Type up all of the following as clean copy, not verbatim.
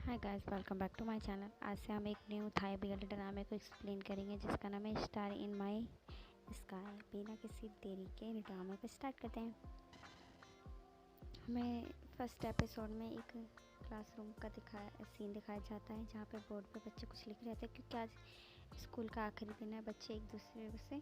Hi guys, welcome back to my channel. आज से हम एक न्यू थाई बीएल ड्रामे को एक्सप्लेन करेंगे जिसका नाम है स्टार इन माय स्काई। बिना किसी देरी के ड्रामे को स्टार्ट करते हैं। हमें फर्स्ट एपिसोड में एक क्लासरूम का सीन दिखाया जाता है जहाँ पे बोर्ड पे बच्चे कुछ लिख रहे थे क्योंकि आज स्कूल का आखिरी दिन है। बच्चे एक दूसरे से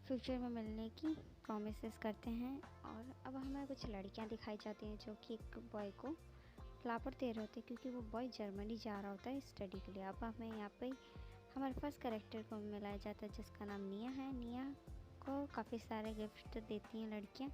फ्यूचर में मिलने की प्रॉमिसेस करते हैं। और अब हमें कुछ लड़कियाँ दिखाई जाती हैं जो कि एक बॉय को फ्लावर दे रहे होते क्योंकि वो बॉय जर्मनी जा रहा होता है स्टडी के लिए। अब हमें यहाँ पे हमारे फर्स्ट कैरेक्टर को मिलाया जाता है जिसका नाम निया है। निया को काफ़ी सारे गिफ्ट देती हैं लड़कियाँ,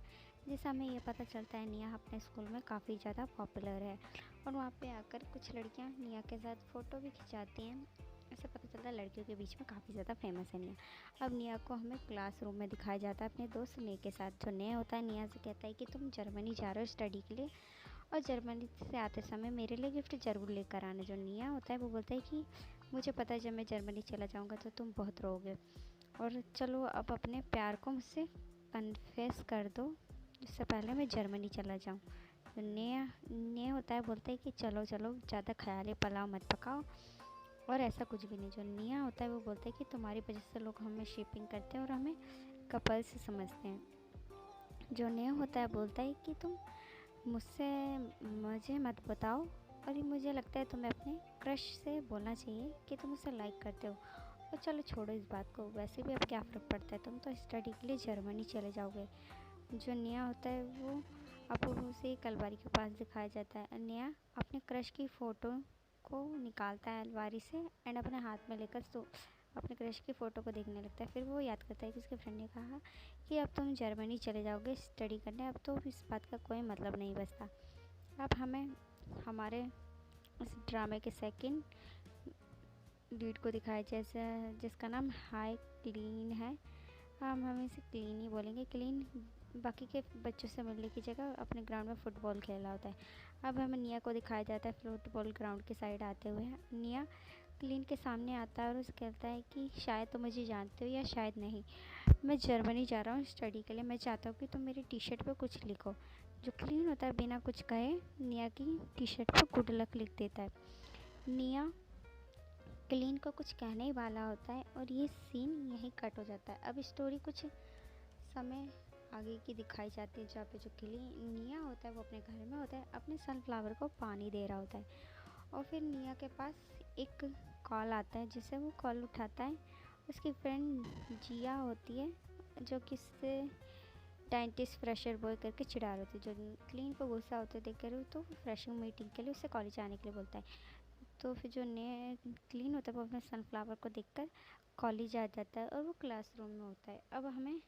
जिससे हमें ये पता चलता है निया अपने स्कूल में काफ़ी ज़्यादा पॉपुलर है। और वहाँ पे आकर कुछ लड़कियाँ निया के साथ फ़ोटो भी खिंचाती हैं। ऐसे पता चलता है लड़कियों के बीच में काफ़ी ज़्यादा फेमस है निया। अब निया को हमें क्लासरूम में दिखाया जाता है अपने दोस्त ने के साथ। जो निया होता है निया से कहता है कि तुम जर्मनी जा रहे हो स्टडी के लिए और जर्मनी से आते समय मेरे लिए गिफ्ट ज़रूर लेकर आना। जो निया होता है वो बोलता है कि मुझे पता है जब मैं जर्मनी चला जाऊंगा तो तुम बहुत रोओगे, और चलो अब अपने प्यार को मुझसे कन्फेस कर दो इससे पहले मैं जर्मनी चला जाऊं। तो निया होता है बोलता है कि चलो चलो ज़्यादा ख्याली पुलाव मत पकाओ, और ऐसा कुछ भी नहीं। जो निया होता है वो बोलता है कि तुम्हारी वजह से लोग हमें शिपिंग करते हैं और हमें कपल्स समझते हैं। जो निया होता है बोलता है कि तुम मुझे मत बताओ, और ये मुझे लगता है तुम्हें अपने क्रश से बोलना चाहिए कि तुम उसे लाइक करते हो। और चलो छोड़ो इस बात को, वैसे भी अब क्या फ़र्क पड़ता है, तुम तो स्टडी के लिए जर्मनी चले जाओगे। जो निया होता है वो अब उसे एक अलमारी के पास दिखाया जाता है। निया अपने क्रश की फ़ोटो को निकालता है अलमारी से एंड अपने हाथ में लेकर अपने क्रश की फ़ोटो को देखने लगता है। फिर वो याद करता है कि उसके फ्रेंड ने कहा कि अब तुम जर्मनी चले जाओगे स्टडी करने, अब तो इस बात का कोई मतलब नहीं बचता। अब हमें हमारे इस ड्रामे के सेकंड लीड को दिखाया जैसे जिसका नाम हाई क्लीन है। हम इसे क्लीन ही बोलेंगे। क्लीन बाकी के बच्चों से मिलने की जगह अपने ग्राउंड में फ़ुटबॉल खेल रहा होता है। अब हमें निया को दिखाया जाता है फुटबॉल ग्राउंड की साइड आते हुए। निया क्लीन के सामने आता है और उसे कहता है कि शायद तुम मुझे जानते हो या शायद नहीं, मैं जर्मनी जा रहा हूँ स्टडी के लिए, मैं चाहता हूँ कि तुम मेरी टी शर्ट पर कुछ लिखो। जो क्लीन होता है बिना कुछ कहे निया की टी शर्ट पर गुड लक लिख देता है। निया क्लीन को कुछ कहने ही वाला होता है और ये सीन यहीं कट हो जाता है। अब स्टोरी कुछ समय आगे की दिखाई जाती है जहाँ पे जो निया होता है वो अपने घर में होता है, अपने सनफ्लावर को पानी दे रहा होता है। और फिर निया के पास एक कॉल आता है जिसे वो कॉल उठाता है। उसकी फ्रेंड जिया होती है जो कि उससे डेंटिस्ट फ्रेशर बॉय करके चिढ़ा रही होती है। जो क्लीन को गुस्सा होते देख कर तो फ्रेशिंग मीटिंग के लिए उससे कॉलेज आने के लिए बोलता है। तो फिर जो नए क्लीन होता है वो अपने सनफ्लावर को देखकर कॉलेज आ जाता है और वो क्लासरूम में होता है। अब हमें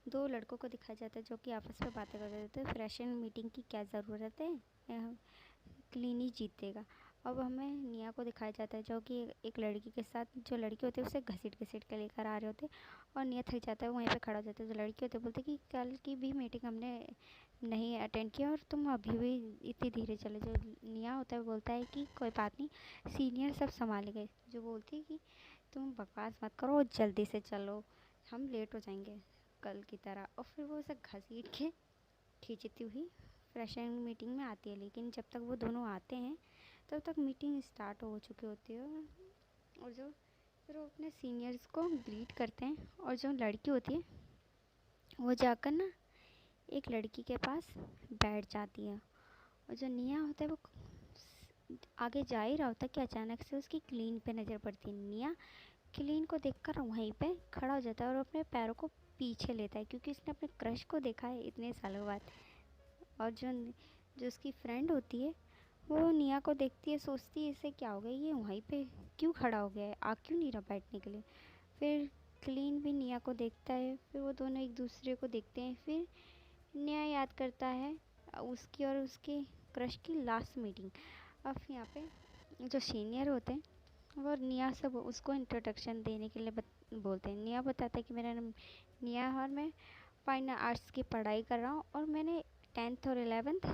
दो लड़कों को दिखाया जाता है जो कि आपस में बातें कर रहे थे फ्रेशर मीटिंग की क्या ज़रूरत है, क्लीन ही जीतेगा। अब हमें निया को दिखाया जाता है जो कि एक लड़की के साथ, जो लड़की होती है उसे घसीट घसीट कर लेकर आ रहे होते और निया थक जाता है, वहीं पे खड़ा हो जाता है। जो लड़की होती है बोलते कि कल की भी मीटिंग हमने नहीं अटेंड किया और तुम अभी भी इतनी धीरे चले। जो निया होता है वो बोलता है कि कोई बात नहीं, सीनियर सब संभालेंगे। जो बोलती है कि तुम बकवास मत करो और जल्दी से चलो, हम लेट हो जाएंगे कल की तरह। और फिर वो उसे घसीट के खींचती हुई फ्रेशर मीटिंग में आती है। लेकिन जब तक वो दोनों आते हैं तब तक मीटिंग स्टार्ट हो चुकी होती है। और जो फिर वो अपने सीनियर्स को ग्रीट करते हैं और जो लड़की होती है वो जाकर ना एक लड़की के पास बैठ जाती है। और जो निया होता है वो आगे जा ही रहा होता है कि अचानक से उसकी क्लीन पे नज़र पड़ती है। निया क्लीन को देखकर वहीं पे खड़ा हो जाता है और अपने पैरों को पीछे लेता है क्योंकि उसने अपने क्रश को देखा है इतने सालों बाद। और जो जो उसकी फ्रेंड होती है वो निया को देखती है, सोचती है इसे क्या हो गया, ये वहीं पे क्यों खड़ा हो गया है, आ क्यों नहीं रहा बैठने के लिए। फिर क्लीन भी निया को देखता है, फिर वो दोनों एक दूसरे को देखते हैं। फिर निया याद करता है उसकी और उसके क्रश की लास्ट मीटिंग। अब यहाँ पे जो सीनियर होते हैं वो निया से उसको इंट्रोडक्शन देने के लिए बोलते हैं। निया बताता है कि मेरा नाम निया है और मैं फाइन आर्ट्स की पढ़ाई कर रहा हूँ और मैंने 10th और 11th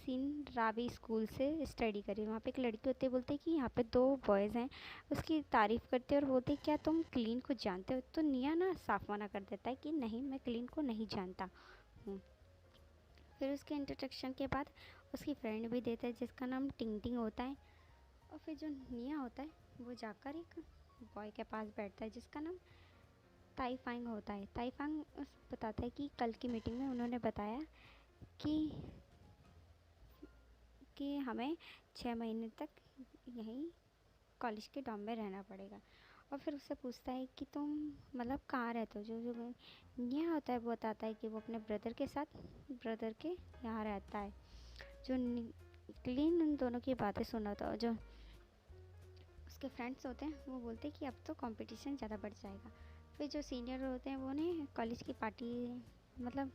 सीन रावी स्कूल से स्टडी करी। वहाँ पे एक लड़की होती है, बोलते हैं कि यहाँ पे दो बॉयज़ हैं, उसकी तारीफ़ करते हैं और बोलते हैं क्या तुम क्लीन को जानते हो। तो निया ना साफ मना कर देता है कि नहीं, मैं क्लीन को नहीं जानता हूँ। फिर उसके इंट्रोडक्शन के बाद उसकी फ्रेंड भी देता है जिसका नाम टिंग टिंग होता है। और फिर जो निया होता है वो जाकर एक बॉय के पास बैठता है जिसका नाम ताइफांग होता है। ताइफांग बताता है कि कल की मीटिंग में उन्होंने बताया कि हमें 6 महीने तक यहीं कॉलेज के डॉम में रहना पड़ेगा। और फिर उससे पूछता है कि तुम मतलब कहाँ रहते हो। जो जो निया होता है वो बताता है कि वो अपने ब्रदर के यहाँ रहता है। जो क्लीन उन दोनों की बातें सुना था। जो उसके फ्रेंड्स होते हैं वो बोलते हैं कि अब तो कंपटीशन ज़्यादा बढ़ जाएगा। फिर जो सीनियर होते हैं वो उन्हें कॉलेज की पार्टी मतलब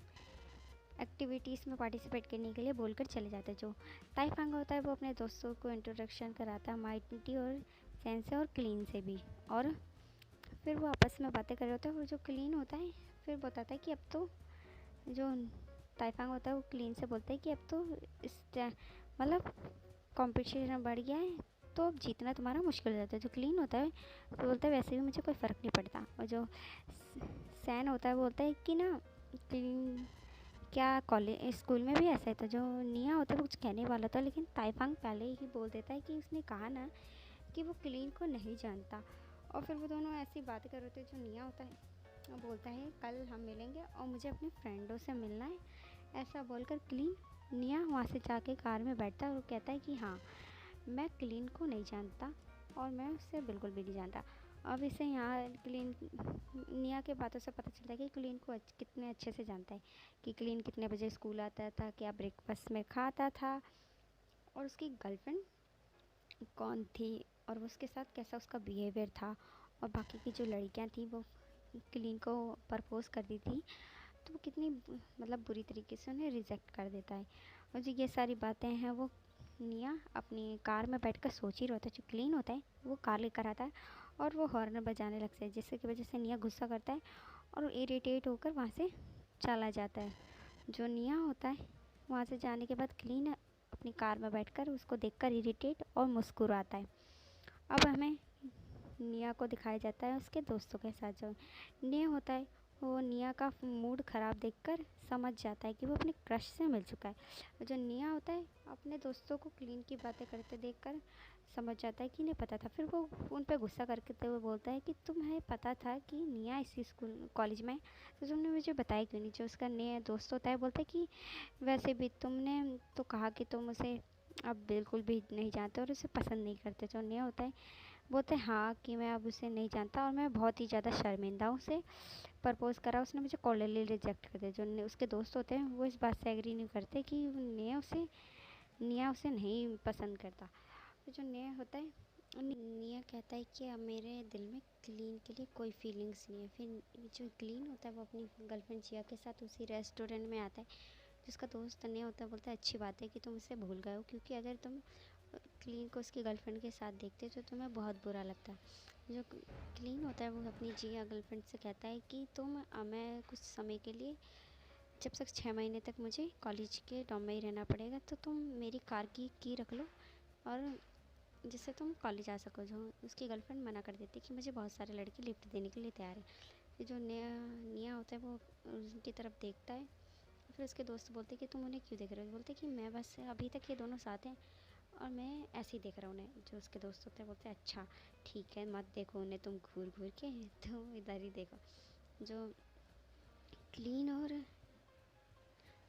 एक्टिविटीज़ में पार्टिसिपेट करने के लिए बोलकर चले जाते हैं। जो ताइफांग होता है वो अपने दोस्तों को इंट्रोडक्शन कराता है माइटी और सैन से और क्लीन से भी। और फिर वो आपस में बातें कर रहे होते हैं। और जो क्लीन होता है फिर बताता है कि अब तो जो ताइफांग होता है वो क्लीन से बोलता है कि अब तो इस मतलब कंपटीशन बढ़ गया है तो अब जीतना तुम्हारा मुश्किल हो जाता है। जो क्लीन होता है वो बोलता है वैसे भी मुझे कोई फ़र्क नहीं पड़ता। और जो सैन होता है वो बोलता है कि ना क्लीन क्या कॉलेज स्कूल में भी ऐसा ही था। जो निया होता है वो कुछ कहने वाला था लेकिन ताइफांग पहले ही बोल देता है कि उसने कहा ना कि वो क्लीन को नहीं जानता। और फिर वो दोनों ऐसी बातें कर रहे थे। जो निया होता है वो बोलता है कल हम मिलेंगे और मुझे अपने फ्रेंडों से मिलना है। ऐसा बोलकर क्लीन निया वहाँ से जाके कार में बैठता है और वो कहता है कि हाँ मैं क्लीन को नहीं जानता और मैं उससे बिल्कुल भी नहीं जानता। अब इसे यहाँ क्लीन निया के बातों से पता चलता है कि क्लीन को कितने अच्छे से जानता है कि क्लीन कितने बजे स्कूल आता था, क्या ब्रेकफास्ट में खाता था और उसकी गर्लफ्रेंड कौन थी और उसके साथ कैसा उसका बिहेवियर था। और बाकी की जो लड़कियां थी वो क्लीन को प्रपोज कर दी थी तो वो कितनी मतलब बुरी तरीके से उन्हें रिजेक्ट कर देता है। और जो ये सारी बातें हैं वो निया अपनी कार में बैठकर सोच ही रहता है। जो क्लीन होता है वो कार लेकर आता है और वो हॉर्न बजाने लगता है जिससे की वजह से निया गुस्सा करता है और इरिटेट होकर वहाँ से चला जाता है। जो निया होता है वहाँ से जाने के बाद क्लीन अपनी कार में बैठकर उसको देखकर इरिटेट और मुस्कुराता है। अब हमें निया को दिखाया जाता है उसके दोस्तों के साथ। जो निया होता है वो निया का मूड ख़राब देखकर समझ जाता है कि वो अपने क्रश से मिल चुका है। और जो निया होता है अपने दोस्तों को क्लीन की बातें करते देखकर समझ जाता है कि इन्हें पता था। फिर वो उन पर गुस्सा करते हुए बोलता है कि तुम्हें पता था कि निया इसी स्कूल कॉलेज में तो तुमने मुझे बताया क्यों नहीं। जो उसका नया दोस्त होता है बोलता है कि वैसे भी तुमने तो कहा कि तुम उसे अब बिल्कुल भी नहीं जानते और उसे पसंद नहीं करते। जो नया होता है बोलते हैं हाँ कि मैं अब उसे नहीं जानता और मैं बहुत ही ज़्यादा शर्मिंदा हूँ। उसे प्रपोज़ करा उसने मुझे कॉलेजली रिजेक्ट कर दिया। जो उसके दोस्त होते हैं वो इस बात से एग्री नहीं करते कि निया उसे नहीं पसंद करता। तो जो निया होता है निया कहता है कि अब मेरे दिल में क्लीन के लिए कोई फीलिंग्स नहीं है। फिर जो क्लीन होता है वो अपनी गर्लफ्रेंड जिया के साथ उसी रेस्टोरेंट में आता है। जिसका दोस्त निया होता है बोलता है अच्छी बात है कि तुम उसे भूल गए हो क्योंकि अगर तुम क्लीन को उसकी गर्लफ्रेंड के साथ देखते तो तुम्हें बहुत बुरा लगता। जो क्लीन होता है वो अपनी जिया गर्लफ्रेंड से कहता है कि मैं कुछ समय के लिए जब तक 6 महीने तक मुझे कॉलेज के डॉम में ही रहना पड़ेगा तो तुम मेरी कार की रख लो और जिससे तुम कॉलेज आ सको। जो उसकी गर्लफ्रेंड मना कर देती है कि मुझे बहुत सारे लड़के लिफ्ट देने के लिए तैयार है। फिर जो निया होता है वो उनकी तरफ देखता है। फिर उसके दोस्त बोलते हैं कि तुम उन्हें क्यों देख रहे हो। बोलते कि मैं बस अभी तक ये दोनों साथ हैं और मैं ऐसे ही देख रहा हूँ उन्हें। जो उसके दोस्त होते हैं बोलते हैं अच्छा ठीक है मत देखो उन्हें तुम घूर घूर के तुम इधर ही देखो। जो क्लीन और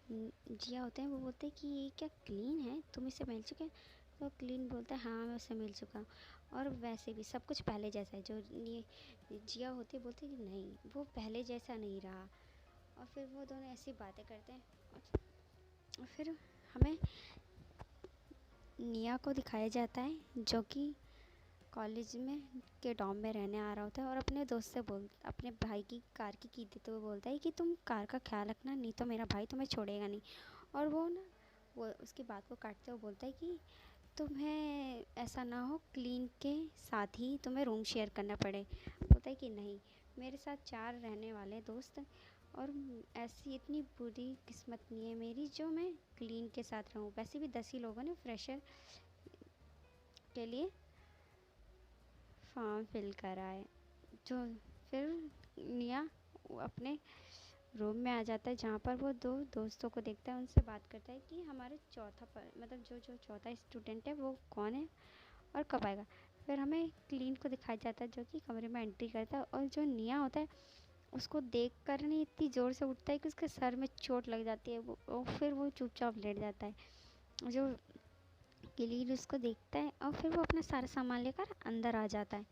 जिया होते हैं वो बोलते हैं कि ये क्या क्लीन है तुम इससे मिल चुके हैं। तो क्लीन बोलता है हाँ मैं उससे मिल चुका हूँ और वैसे भी सब कुछ पहले जैसा है। जो ये जिया होती है बोलती है कि नहीं वो पहले जैसा नहीं रहा। और फिर वो दोनों ऐसी बातें करते हैं और फिर हमें निया को दिखाया जाता है जो कि कॉलेज में के डॉम में रहने आ रहा होता है और अपने भाई की कार की देते हुए बोलता है कि तुम कार का ख्याल रखना नहीं तो मेरा भाई तुम्हें छोड़ेगा नहीं। और वो उसकी बात को काटते हुए बोलता है कि तुम्हें ऐसा ना हो क्लीन के साथ ही तुम्हें रूम शेयर करना पड़े। बोलता है कि नहीं मेरे साथ 4 रहने वाले दोस्त और ऐसी इतनी बुरी किस्मत नहीं है मेरी जो मैं क्लीन के साथ रहूं। वैसे भी 10 ही लोगों ने फ्रेशर के लिए फॉर्म फिल करा है। जो फिर निया अपने रूम में आ जाता है जहाँ पर वो दो दोस्तों को देखता है, उनसे बात करता है कि हमारा चौथा पर मतलब जो चौथा स्टूडेंट है वो कौन है और कब आएगा। फिर हमें क्लीन को दिखाया जाता है जो कि कमरे में एंट्री करता है, और जो निया होता है उसको देख कर नहीं इतनी ज़ोर से उठता है कि उसके सर में चोट लग जाती है, वो और फिर वो चुपचाप लेट जाता है। जो क्लीन उसको देखता है और फिर वो अपना सारा सामान लेकर अंदर आ जाता है,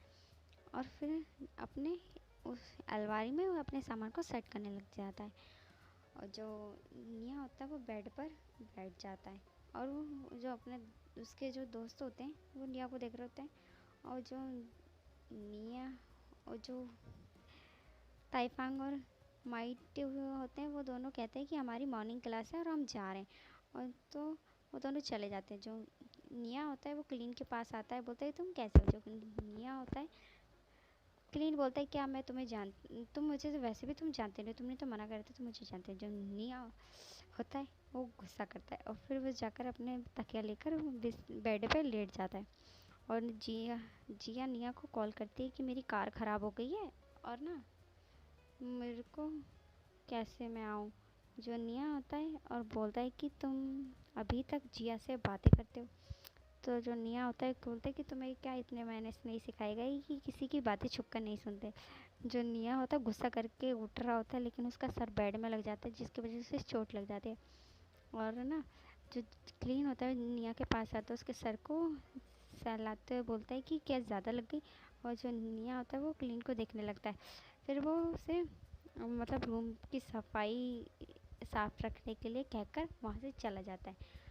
और फिर अपने उस अलमारी में वो अपने सामान को सेट करने लग जाता है। और जो निया होता है वो बेड पर बैठ जाता है, और वो जो अपने उसके जो दोस्त होते हैं वो निया को देख रहे होते हैं, और जो निया और जो ताइफांग और माइट होते हैं वो दोनों कहते हैं कि हमारी मॉर्निंग क्लास है और हम जा रहे हैं, और तो वो दोनों चले जाते हैं। जो निया होता है वो क्लीन के पास आता है, बोलता है तुम कैसे हो। जो निया होता है, क्लीन बोलता है क्या मैं तुम्हें तुम मुझे तो वैसे भी तुम जानते नहीं, तुमने तो मना कर था, तुम मुझे जानते हैं। जो निया होता है वो गुस्सा करता है, और फिर वो जाकर अपने तकिया लेकर बेड पे लेट जाता है। और जिया जिया निया को कॉल करती है कि मेरी कार ख़राब हो गई है, और ना मेरे को कैसे मैं आऊँ। जो निया आता है और बोलता है कि तुम अभी तक जिया से बातें करते हो। तो जो निया होता है बोलता है कि तुम्हें क्या इतने महीने से नहीं सिखाई गई कि किसी की बातें छुप कर नहीं सुनते। जो निया होता है गुस्सा करके उठ रहा होता है, लेकिन उसका सर बेड में लग जाता है जिसकी वजह से चोट लग जाती है। और ना जो क्लीन होता है निया के पास आता है, उसके सर को सहलाते हुए बोलता है कि क्या ज़्यादा लग गई। और जो निया होता है वो क्लीन को देखने लगता है। फिर वो उसे मतलब रूम की सफाई साफ रखने के लिए कहकर वहाँ से चला जाता है।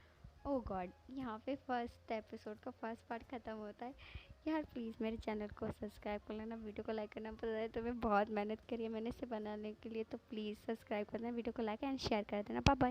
ओह गॉड, यहाँ पे फर्स्ट एपिसोड का फर्स्ट पार्ट ख़त्म होता है। यार प्लीज़ मेरे चैनल को सब्सक्राइब कर लेना, वीडियो को लाइक करना। पता है तुम्हें बहुत मेहनत करी है मैंने इसे बनाने के लिए, तो प्लीज़ सब्सक्राइब करना, वीडियो को लाइक एंड शेयर कर देना। Bye bye.